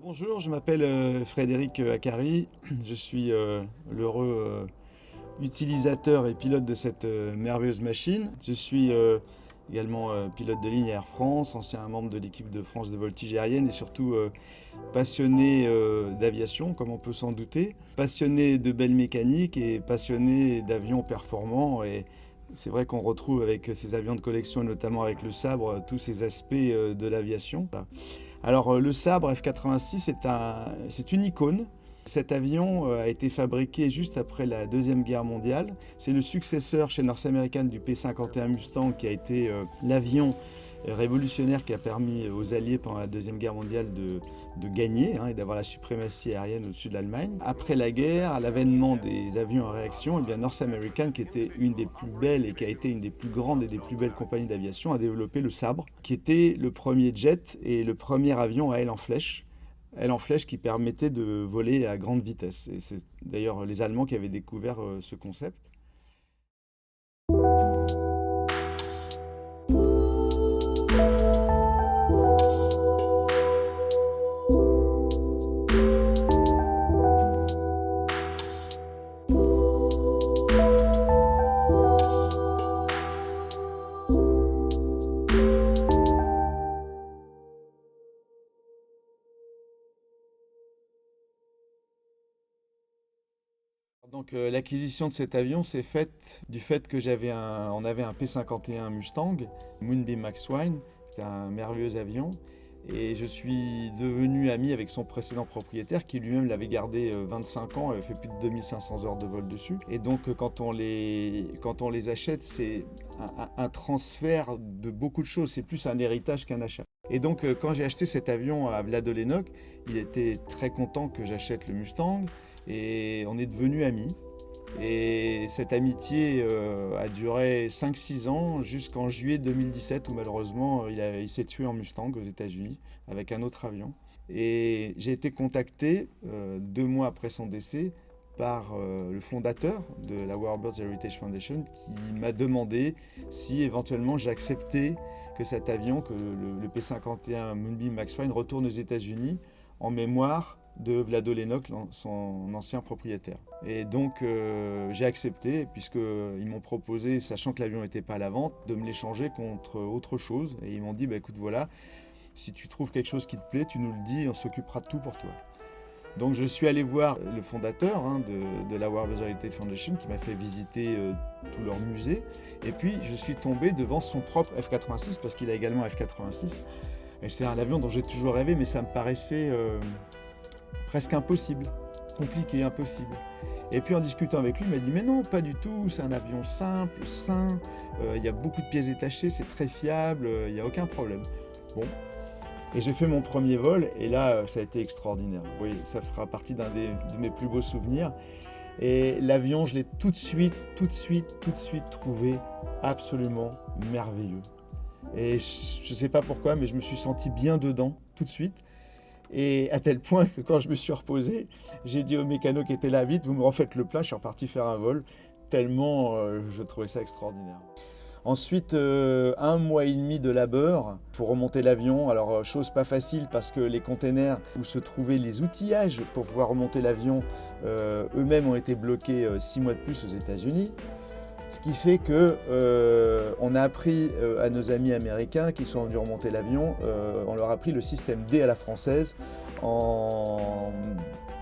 Bonjour, je m'appelle Frédéric Accary. Je suis l'heureux utilisateur et pilote de cette merveilleuse machine. Je suis également pilote de ligne Air France, ancien membre de l'équipe de France de voltige aérienne et surtout passionné d'aviation, comme on peut s'en douter. Passionné de belles mécaniques et passionné d'avions performants. Et c'est vrai qu'on retrouve avec ces avions de collection, et notamment avec le sabre, tous ces aspects de l'aviation. Alors le sabre F-86 c'est une icône. Cet avion a été fabriqué juste après la Deuxième Guerre mondiale. C'est le successeur chez North American du P-51 Mustang qui a été l'avion révolutionnaire qui a permis aux Alliés pendant la Deuxième Guerre mondiale de gagner et d'avoir la suprématie aérienne au-dessus de l'Allemagne. Après la guerre, à l'avènement des avions à réaction, North American, qui était une des plus belles et qui a été une des plus grandes et des plus belles compagnies d'aviation, a développé le sabre, qui était le premier jet et le premier avion à aile en flèche. Aile en flèche qui permettait de voler à grande vitesse. Et c'est d'ailleurs les Allemands qui avaient découvert ce concept. Donc l'acquisition de cet avion s'est faite du fait que on avait un P-51 Mustang, Moonbeam Maxwine, c'était un merveilleux avion, et je suis devenu ami avec son précédent propriétaire qui lui-même l'avait gardé 25 ans, avait fait plus de 2500 heures de vol dessus. Et donc quand on les achète, c'est un transfert de beaucoup de choses, c'est plus un héritage qu'un achat. Et donc quand j'ai acheté cet avion à Vladolenoc, il était très content que j'achète le Mustang. Et on est devenus amis. Et cette amitié a duré 5-6 ans jusqu'en juillet 2017 où malheureusement il s'est tué en Mustang aux États-Unis avec un autre avion. Et j'ai été contacté 2 mois après son décès par le fondateur de la Warbirds Heritage Foundation qui m'a demandé si éventuellement j'acceptais que cet avion, que le P-51 Moonbeam Maxwine retourne aux États-Unis en mémoire de Vladolenoc, son ancien propriétaire. Et donc j'ai accepté, puisqu'ils m'ont proposé, sachant que l'avion n'était pas à la vente, de me l'échanger contre autre chose. Et ils m'ont dit, écoute, voilà, si tu trouves quelque chose qui te plaît, tu nous le dis, on s'occupera de tout pour toi. Donc je suis allé voir le fondateur de la Warbirds Heritage Foundation qui m'a fait visiter tout leur musée. Et puis je suis tombé devant son propre F-86, parce qu'il a également un F-86. Et c'est un avion dont j'ai toujours rêvé, mais ça me paraissait presque impossible, compliqué, impossible. Et puis en discutant avec lui, il m'a dit mais non, pas du tout, c'est un avion simple, sain, il y a beaucoup de pièces détachées, c'est très fiable, il n'y a aucun problème. Bon, et j'ai fait mon premier vol, et là, ça a été extraordinaire. Oui, ça fera partie de mes plus beaux souvenirs. Et l'avion, je l'ai tout de suite trouvé absolument merveilleux. Et je ne sais pas pourquoi, mais je me suis senti bien dedans, tout de suite. Et à tel point que quand je me suis reposé, j'ai dit au mécano qui était là, vite, vous me refaites le plein, je suis reparti faire un vol, tellement je trouvais ça extraordinaire. Ensuite, 1 mois et demi de labeur pour remonter l'avion. Alors, chose pas facile parce que les containers où se trouvaient les outillages pour pouvoir remonter l'avion, eux-mêmes ont été bloqués 6 mois de plus aux États-Unis. Ce qui fait que on a appris à nos amis américains qui sont venus remonter l'avion, on leur a appris le système D à la française en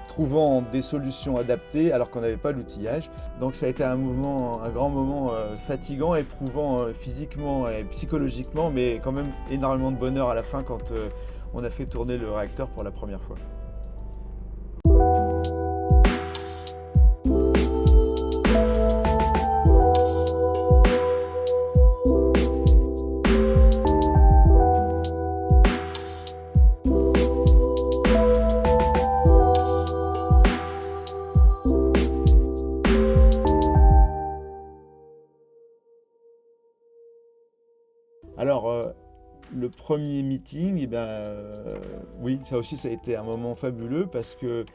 trouvant des solutions adaptées alors qu'on n'avait pas l'outillage. Donc ça a été un grand moment fatigant, éprouvant physiquement et psychologiquement, mais quand même énormément de bonheur à la fin quand on a fait tourner le réacteur pour la première fois. Alors, le premier meeting, oui, ça aussi, ça a été un moment fabuleux parce que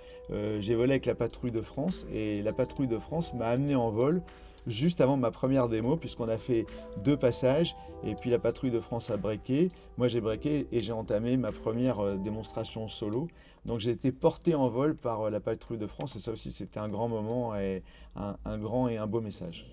j'ai volé avec la patrouille de France et la patrouille de France m'a amené en vol juste avant ma première démo, puisqu'on a fait 2 passages, et puis la patrouille de France a breaké. Moi j'ai breaké et j'ai entamé ma première démonstration solo. Donc j'ai été porté en vol par la patrouille de France, et ça aussi c'était un grand moment et un grand et un beau message.